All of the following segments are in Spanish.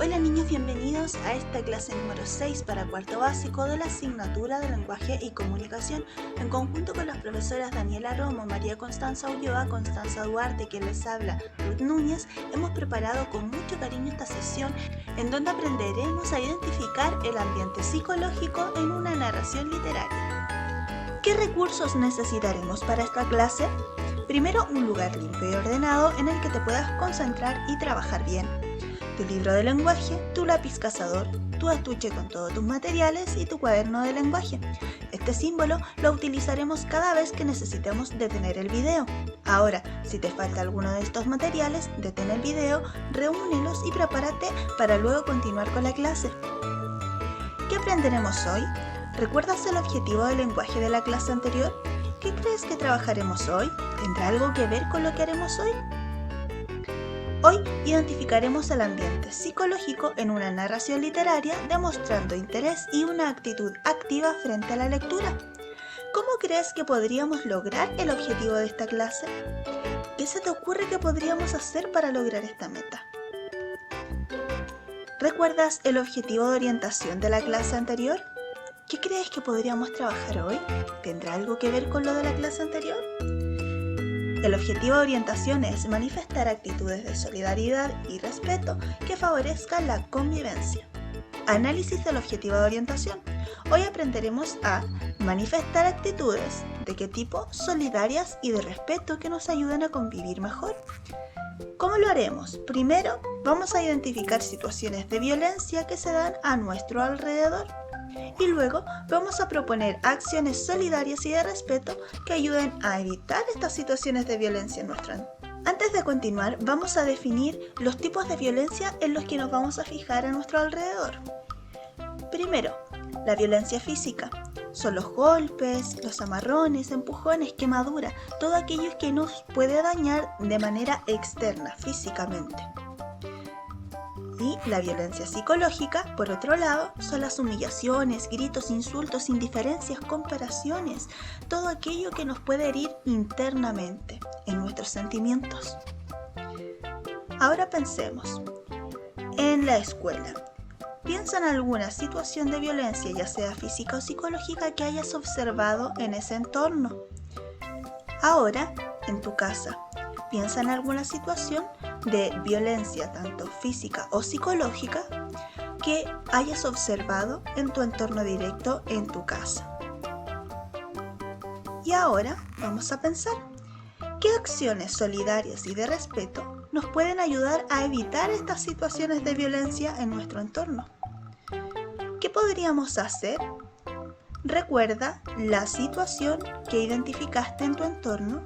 Hola niños, bienvenidos a esta clase número 6 para cuarto básico de la asignatura de Lenguaje y Comunicación, en conjunto con las profesoras Daniela Romo, María Constanza Ulloa, Constanza Duarte, quien les habla, Ruth Núñez. Hemos preparado con mucho cariño esta sesión en donde aprenderemos a identificar el ambiente psicológico en una narración literaria. ¿Qué recursos necesitaremos para esta clase? Primero, un lugar limpio y ordenado en el que te puedas concentrar y trabajar bien. Tu libro de lenguaje, tu lápiz cazador, tu estuche con todos tus materiales y tu cuaderno de lenguaje. Este símbolo lo utilizaremos cada vez que necesitemos detener el video. Ahora, si te falta alguno de estos materiales, detén el video, reúnelos y prepárate para luego continuar con la clase. ¿Qué aprenderemos hoy? ¿Recuerdas el objetivo del lenguaje de la clase anterior? ¿Qué crees que trabajaremos hoy? ¿Tendrá algo que ver con lo que haremos hoy? Hoy identificaremos el ambiente psicológico en una narración literaria demostrando interés y una actitud activa frente a la lectura. ¿Cómo crees que podríamos lograr el objetivo de esta clase? ¿Qué se te ocurre que podríamos hacer para lograr esta meta? ¿Recuerdas el objetivo de orientación de la clase anterior? ¿Qué crees que podríamos trabajar hoy? ¿Tendrá algo que ver con lo de la clase anterior? El objetivo de orientación es manifestar actitudes de solidaridad y respeto que favorezcan la convivencia. Análisis del objetivo de orientación. Hoy aprenderemos a manifestar actitudes de qué tipo, solidarias y de respeto que nos ayuden a convivir mejor. ¿Cómo lo haremos? Primero, vamos a identificar situaciones de violencia que se dan a nuestro alrededor. Y luego vamos a proponer acciones solidarias y de respeto que ayuden a evitar estas situaciones de violencia en nuestro entorno. Antes de continuar, vamos a definir los tipos de violencia en los que nos vamos a fijar a nuestro alrededor. Primero, la violencia física. Son los golpes, los amarrones, empujones, quemaduras, todo aquello que nos puede dañar de manera externa, físicamente. Y la violencia psicológica, por otro lado, son las humillaciones, gritos, insultos, indiferencias, comparaciones, todo aquello que nos puede herir internamente, en nuestros sentimientos. Ahora pensemos, en la escuela, piensa en alguna situación de violencia, ya sea física o psicológica, que hayas observado en ese entorno. Ahora, en tu casa, piensa en alguna situación de violencia, tanto física o psicológica, que hayas observado en tu entorno directo en tu casa. Y ahora vamos a pensar, ¿qué acciones solidarias y de respeto nos pueden ayudar a evitar estas situaciones de violencia en nuestro entorno? ¿Qué podríamos hacer? Recuerda la situación que identificaste en tu entorno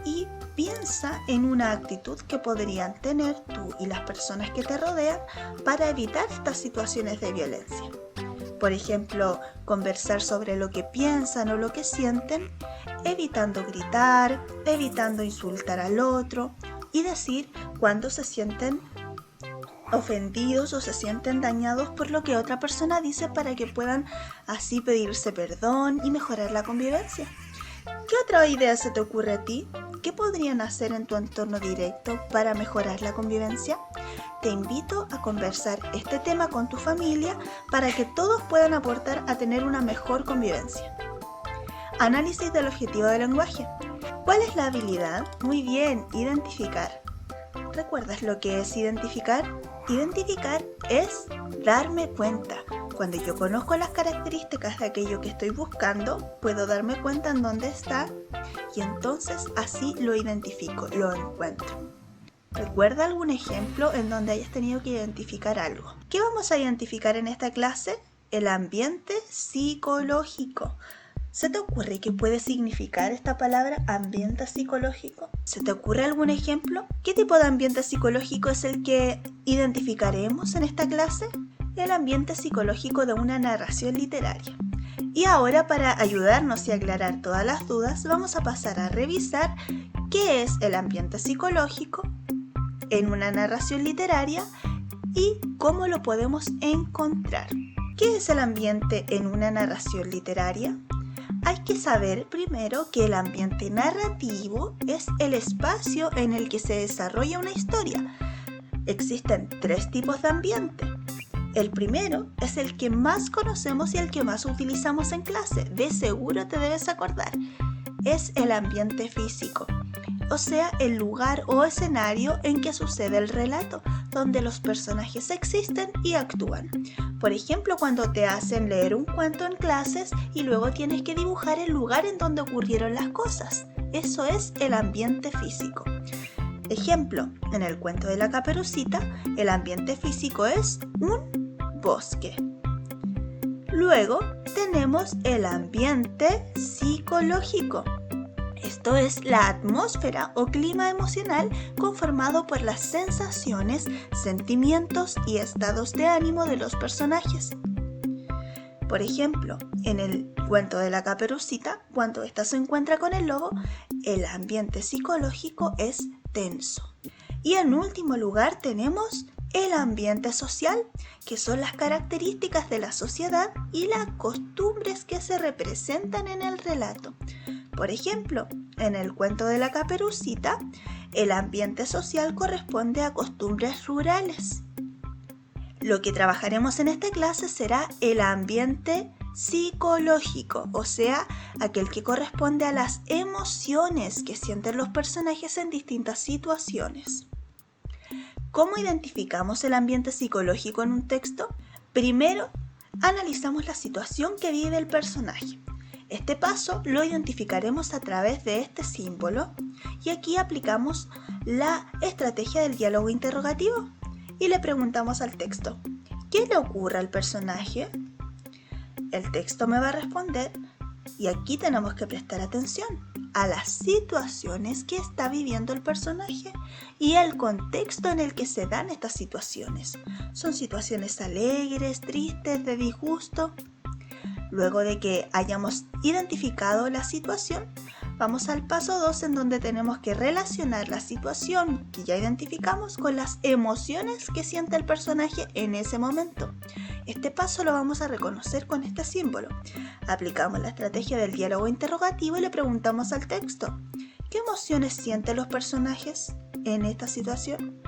y piensa en una actitud que podrían tener tú y las personas que te rodean para evitar estas situaciones de violencia. Por ejemplo, conversar sobre lo que piensan o lo que sienten, evitando gritar, evitando insultar al otro y decir cuando se sienten ofendidos o se sienten dañados por lo que otra persona dice para que puedan así pedirse perdón y mejorar la convivencia. ¿Qué otra idea se te ocurre a ti? ¿Qué podrían hacer en tu entorno directo para mejorar la convivencia? Te invito a conversar este tema con tu familia para que todos puedan aportar a tener una mejor convivencia. Análisis del objetivo del lenguaje. ¿Cuál es la habilidad? Muy bien, identificar. ¿Recuerdas lo que es identificar? Identificar es darme cuenta. Cuando yo conozco las características de aquello que estoy buscando, puedo darme cuenta en dónde está y entonces así lo identifico, lo encuentro. ¿Recuerda algún ejemplo en donde hayas tenido que identificar algo? ¿Qué vamos a identificar en esta clase? El ambiente psicológico. ¿Se te ocurre qué puede significar esta palabra ambiente psicológico? ¿Se te ocurre algún ejemplo? ¿Qué tipo de ambiente psicológico es el que identificaremos en esta clase? El ambiente psicológico de una narración literaria. Y ahora, para ayudarnos y aclarar todas las dudas, vamos a pasar a revisar qué es el ambiente psicológico en una narración literaria y cómo lo podemos encontrar. ¿Qué es el ambiente en una narración literaria? Hay que saber primero que el ambiente narrativo es el espacio en el que se desarrolla una historia. Existen 3 tipos de ambiente. El primero es el que más conocemos y el que más utilizamos en clase. De seguro te debes acordar. Es el ambiente físico, o sea, el lugar o escenario en que sucede el relato, donde los personajes existen y actúan. Por ejemplo, cuando te hacen leer un cuento en clases y luego tienes que dibujar el lugar en donde ocurrieron las cosas. Eso es el ambiente físico. Ejemplo, en el cuento de la Caperucita, el ambiente físico es un bosque. Luego tenemos el ambiente psicológico. Esto es la atmósfera o clima emocional conformado por las sensaciones, sentimientos y estados de ánimo de los personajes. Por ejemplo, en el cuento de la Caperucita, cuando ésta se encuentra con el lobo, el ambiente psicológico es tenso. Y en último lugar tenemos el ambiente social, que son las características de la sociedad y las costumbres que se representan en el relato. Por ejemplo, en el cuento de la Caperucita, el ambiente social corresponde a costumbres rurales. Lo que trabajaremos en esta clase será el ambiente psicológico, o sea, aquel que corresponde a las emociones que sienten los personajes en distintas situaciones. ¿Cómo identificamos el ambiente psicológico en un texto? Primero, analizamos la situación que vive el personaje. Este paso lo identificaremos a través de este símbolo y aquí aplicamos la estrategia del diálogo interrogativo y le preguntamos al texto, ¿qué le ocurre al personaje? El texto me va a responder y aquí tenemos que prestar atención a las situaciones que está viviendo el personaje y el contexto en el que se dan estas situaciones. ¿Son situaciones alegres, tristes, de disgusto? Luego de que hayamos identificado la situación, vamos al paso 2 en donde tenemos que relacionar la situación que ya identificamos con las emociones que siente el personaje en ese momento. Este paso lo vamos a reconocer con este símbolo. Aplicamos la estrategia del diálogo interrogativo y le preguntamos al texto, ¿qué emociones sienten los personajes en esta situación?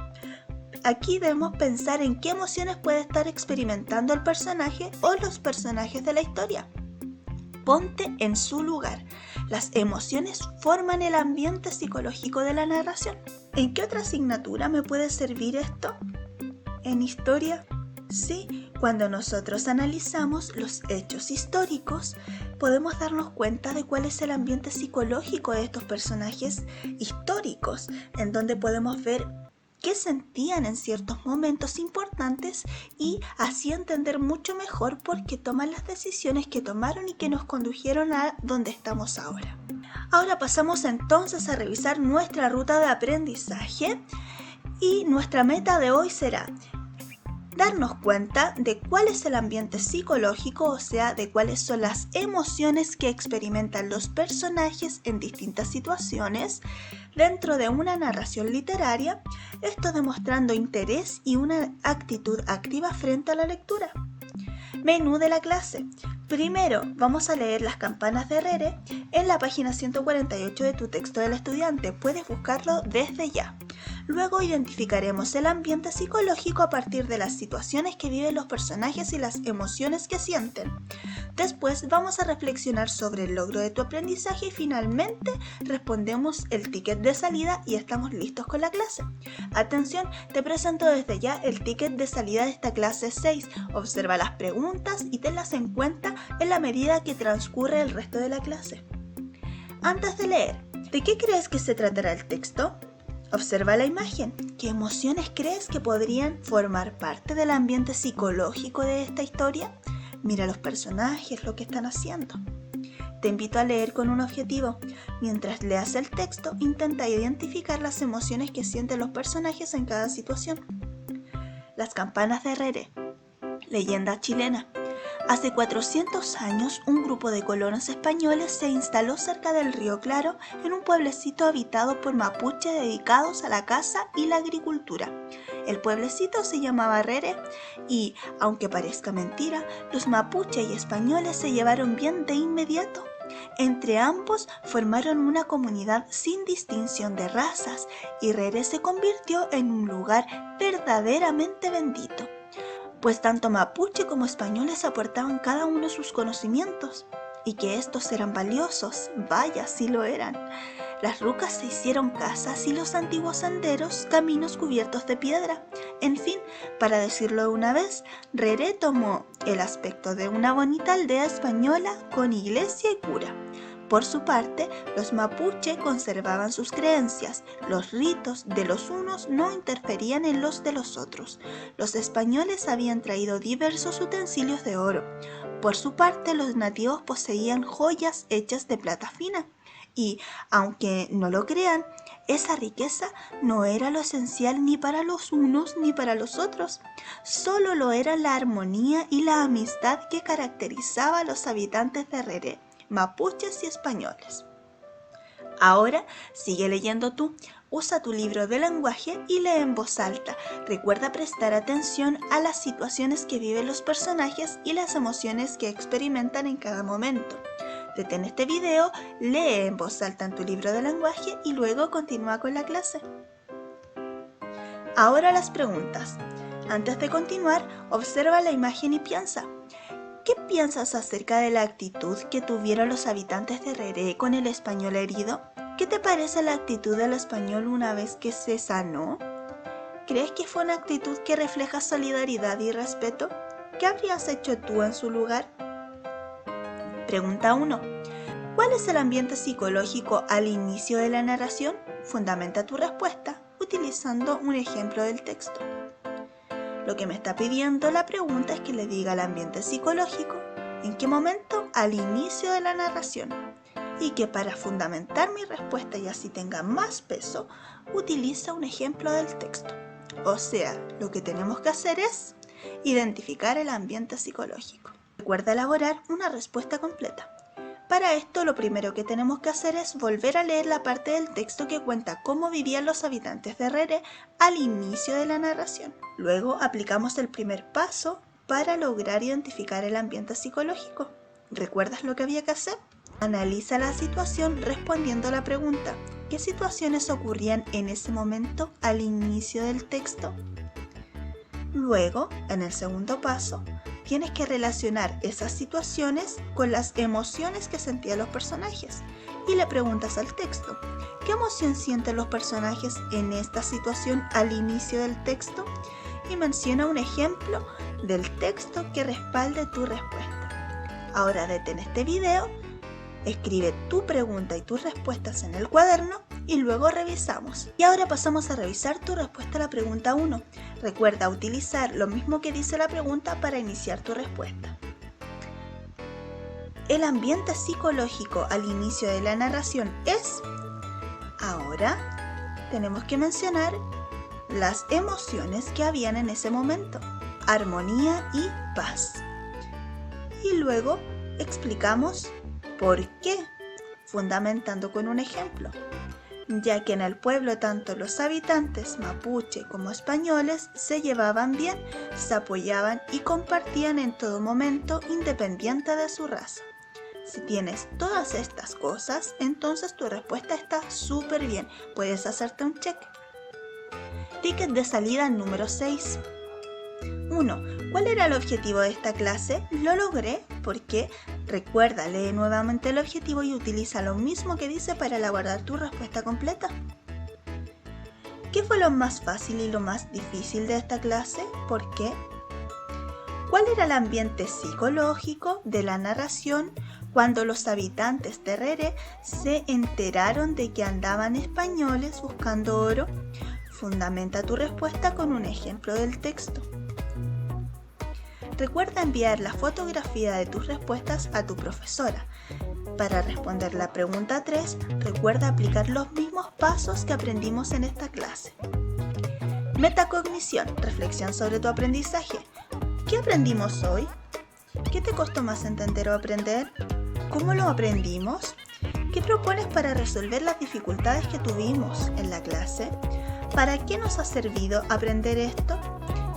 Aquí debemos pensar en qué emociones puede estar experimentando el personaje o los personajes de la historia. Ponte en su lugar. Las emociones forman el ambiente psicológico de la narración. ¿En qué otra asignatura me puede servir esto? ¿En historia? Sí, cuando nosotros analizamos los hechos históricos, podemos darnos cuenta de cuál es el ambiente psicológico de estos personajes históricos, en donde podemos ver qué sentían en ciertos momentos importantes y así entender mucho mejor por qué toman las decisiones que tomaron y que nos condujeron a donde estamos ahora. Ahora pasamos entonces a revisar nuestra ruta de aprendizaje y nuestra meta de hoy será darnos cuenta de cuál es el ambiente psicológico, o sea, de cuáles son las emociones que experimentan los personajes en distintas situaciones dentro de una narración literaria, esto demostrando interés y una actitud activa frente a la lectura. Menú de la clase. Primero, vamos a leer Las campanas de Herrere en la página 148 de tu texto del estudiante. Puedes buscarlo desde ya. Luego identificaremos el ambiente psicológico a partir de las situaciones que viven los personajes y las emociones que sienten. Después vamos a reflexionar sobre el logro de tu aprendizaje y finalmente respondemos el ticket de salida y estamos listos con la clase. Atención, te presento desde ya el ticket de salida de esta clase 6. Observa las preguntas y tenlas en cuenta en la medida que transcurre el resto de la clase. Antes de leer, ¿de qué crees que se tratará el texto? Observa la imagen. ¿Qué emociones crees que podrían formar parte del ambiente psicológico de esta historia? Mira los personajes, lo que están haciendo. Te invito a leer con un objetivo. Mientras leas el texto, intenta identificar las emociones que sienten los personajes en cada situación. Las campanas de Herrere. Leyenda chilena. Hace 400 años, un grupo de colonos españoles se instaló cerca del río Claro en un pueblecito habitado por mapuches dedicados a la caza y la agricultura. El pueblecito se llamaba Herrere y, aunque parezca mentira, los mapuches y españoles se llevaron bien de inmediato. Entre ambos formaron una comunidad sin distinción de razas y Rere se convirtió en un lugar verdaderamente bendito, pues tanto mapuche como españoles aportaban cada uno sus conocimientos, y que estos eran valiosos, vaya si lo eran. Las rucas se hicieron casas y los antiguos senderos caminos cubiertos de piedra. En fin, para decirlo de una vez, Rere tomó el aspecto de una bonita aldea española con iglesia y cura. Por su parte, los mapuche conservaban sus creencias. Los ritos de los unos no interferían en los de los otros. Los españoles habían traído diversos utensilios de oro. Por su parte, los nativos poseían joyas hechas de plata fina. Y, aunque no lo crean, esa riqueza no era lo esencial ni para los unos ni para los otros. Solo lo era la armonía y la amistad que caracterizaba a los habitantes de Rere, mapuches y españoles. Ahora sigue leyendo tú. Usa tu libro de lenguaje y lee en voz alta. Recuerda prestar atención a las situaciones que viven los personajes y las emociones que experimentan en cada momento. Detén este video, lee en voz alta en tu libro de lenguaje y luego continúa con la clase. Ahora las preguntas. Antes de continuar, observa la imagen y piensa. ¿Qué piensas acerca de la actitud que tuvieron los habitantes de Rere con el español herido? ¿Qué te parece la actitud del español una vez que se sanó? ¿Crees que fue una actitud que refleja solidaridad y respeto? ¿Qué habrías hecho tú en su lugar? Pregunta 1. ¿Cuál es el ambiente psicológico al inicio de la narración? Fundamenta tu respuesta utilizando un ejemplo del texto. Lo que me está pidiendo la pregunta es que le diga el ambiente psicológico. ¿En qué momento? Al inicio de la narración. Y que para fundamentar mi respuesta y así tenga más peso, utiliza un ejemplo del texto. O sea, lo que tenemos que hacer es identificar el ambiente psicológico. Recuerda elaborar una respuesta completa. Para esto, lo primero que tenemos que hacer es volver a leer la parte del texto que cuenta cómo vivían los habitantes de Rere al inicio de la narración. Luego aplicamos el primer paso para lograr identificar el ambiente psicológico. ¿Recuerdas lo que había que hacer? Analiza la situación respondiendo a la pregunta: ¿qué situaciones ocurrían en ese momento al inicio del texto? Luego, en el segundo paso, tienes que relacionar esas situaciones con las emociones que sentían los personajes y le preguntas al texto: ¿qué emoción sienten los personajes en esta situación al inicio del texto? Y menciona un ejemplo del texto que respalde tu respuesta. Ahora detén este video, escribe tu pregunta y tus respuestas en el cuaderno y luego revisamos. Y ahora pasamos a revisar tu respuesta a la pregunta 1. Recuerda utilizar lo mismo que dice la pregunta para iniciar tu respuesta. El ambiente psicológico al inicio de la narración es... Ahora tenemos que mencionar las emociones que habían en ese momento: armonía y paz. Y luego explicamos ¿por qué? Fundamentando con un ejemplo, ya que en el pueblo tanto los habitantes mapuche como españoles se llevaban bien, se apoyaban y compartían en todo momento independiente de su raza. Si tienes todas estas cosas, entonces tu respuesta está súper bien, puedes hacerte un check. Ticket de salida número 6. 1. ¿Cuál era el objetivo de esta clase? Lo logré porque, recuerda, lee nuevamente el objetivo y utiliza lo mismo que dice para elaborar tu respuesta completa. ¿Qué fue lo más fácil y lo más difícil de esta clase? ¿Por qué? ¿Cuál era el ambiente psicológico de la narración cuando los habitantes de Rere se enteraron de que andaban españoles buscando oro? Fundamenta tu respuesta con un ejemplo del texto. Recuerda enviar la fotografía de tus respuestas a tu profesora. Para responder la pregunta 3, recuerda aplicar los mismos pasos que aprendimos en esta clase. Metacognición, reflexión sobre tu aprendizaje. ¿Qué aprendimos hoy? ¿Qué te costó más entender o aprender? ¿Cómo lo aprendimos? ¿Qué propones para resolver las dificultades que tuvimos en la clase? ¿Para qué nos ha servido aprender esto?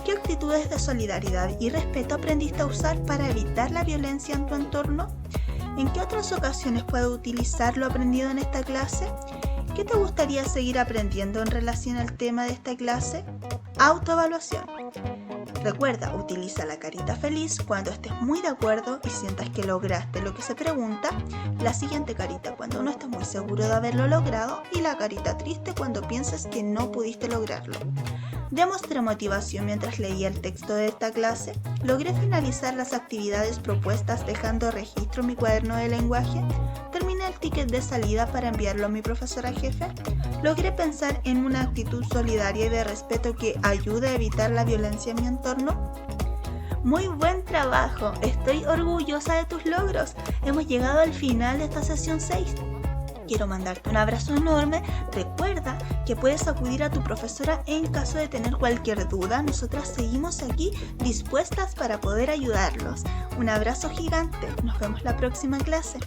¿Qué actitudes de solidaridad y respeto aprendiste a usar para evitar la violencia en tu entorno? ¿En qué otras ocasiones puedo utilizar lo aprendido en esta clase? ¿Qué te gustaría seguir aprendiendo en relación al tema de esta clase? Autoevaluación. Recuerda, utiliza la carita feliz cuando estés muy de acuerdo y sientas que lograste lo que se pregunta, la siguiente carita cuando no estés muy seguro de haberlo logrado y la carita triste cuando pienses que no pudiste lograrlo. Demostré motivación mientras leía el texto de esta clase. Logré finalizar las actividades propuestas dejando registro en mi cuaderno de lenguaje. Terminé el ticket de salida para enviarlo a mi profesora jefe. Logré pensar en una actitud solidaria y de respeto que ayude a evitar la violencia en mi entorno. Muy buen trabajo, estoy orgullosa de tus logros. Hemos llegado al final de esta sesión 6. Quiero mandarte un abrazo enorme. Recuerda que puedes acudir a tu profesora en caso de tener cualquier duda. Nosotras seguimos aquí dispuestas para poder ayudarlos. Un abrazo gigante. Nos vemos la próxima clase.